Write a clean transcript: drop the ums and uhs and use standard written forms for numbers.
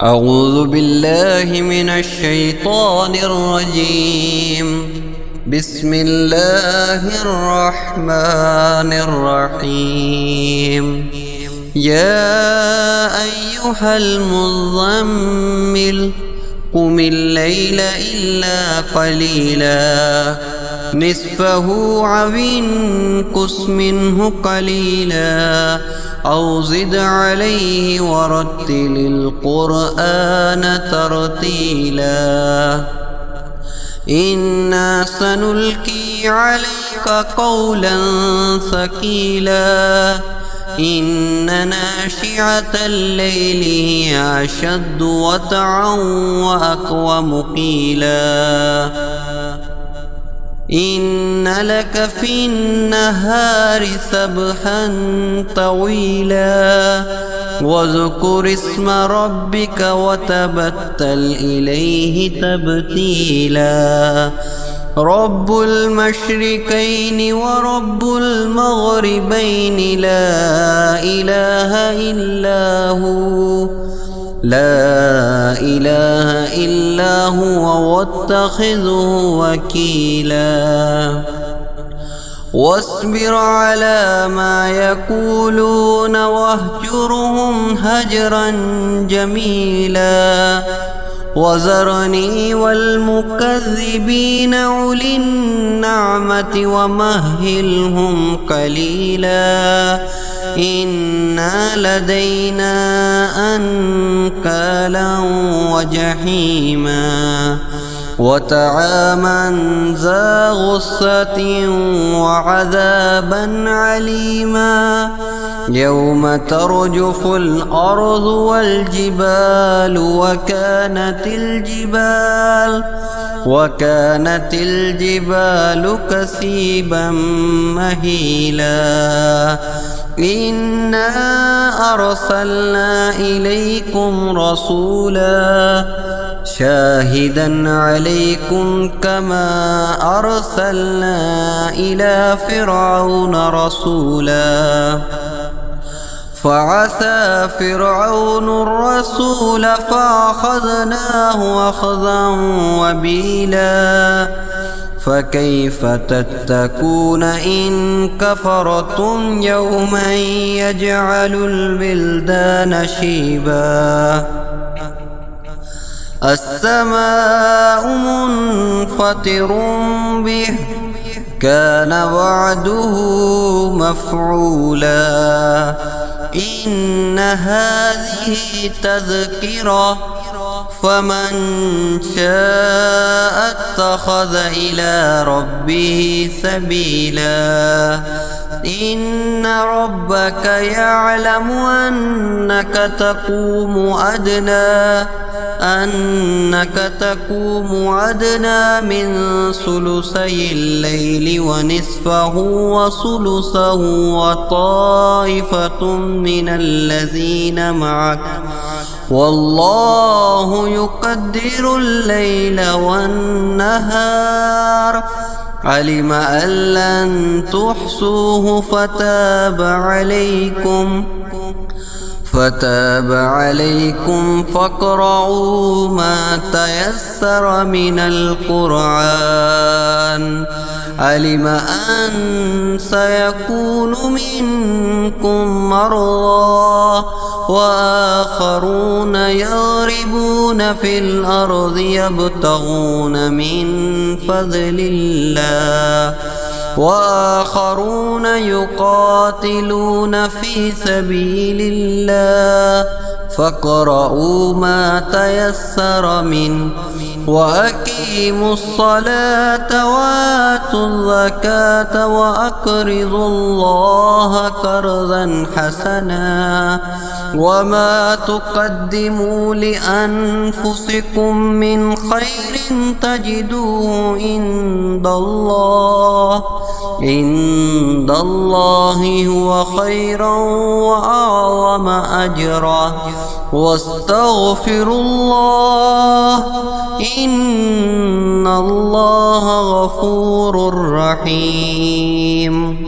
أعوذ بالله من الشيطان الرجيم. بسم الله الرحمن الرحيم. يا أيها المزمل قم الليل إلا قليلا نصفه أو انقص منه قليلا أو زد عليه ورتل القرآن ترتيلا إنا سنلقي عليك قولا ثقيلا إن ناشئة الليل هي أشد وطئا وأقوم قيلا إن لك في النهار سبحا طويلا واذكر اسم ربك وتبتل إليه تبتيلا رب المشرقين ورب المغربين لا إله إلا هو واتخذه وكيلا واصبر على ما يقولون واهجرهم هجرا جميلا وذرني والمكذبين أولي النعمة ومهلهم قليلا إن لدينا أنكالا وجحيما وطعاما ذا غصة وعذابا عليما يوم ترجف الأرض والجبال وكانت الجبال كثيبا مهيلا إنا أرسلنا إليكم رسولا شاهدا عليكم كما أرسلنا إلى فرعون رسولا فعصى فرعون الرسول فأخذناه أخذا وبيلا فكيف تتقون إن كفرتم يوما يجعل البلدان شيبا السماء منفطر به كان وعده مفعولا إن هذه تذكرة فمن شاء اتخذ إلى ربه سبيلا إن ربك يعلم أنك تقوم أدنى من ثلثي الليل ونصفه وثلثه وطائفة من الذين معك والله يقدر الليل والنهار علم أن لن تحصوه فتاب عليكم فاقرؤوا ما تيسر من القرآن علم أن سيكون منكم مرضى وآخرون يضربون في الأرض يبتغون من فضل الله وآخرون يقاتلون في سبيل الله فاقرؤوا ما تيسر منه وأقيموا الصلاة وآتوا الزكاة وأقرضوا الله قرضا حسنا وما تقدموا لأنفسكم من خير تجدوه عند الله هو خيرا وأعظم أجرا واستغفروا الله إن الله غفور رحيم.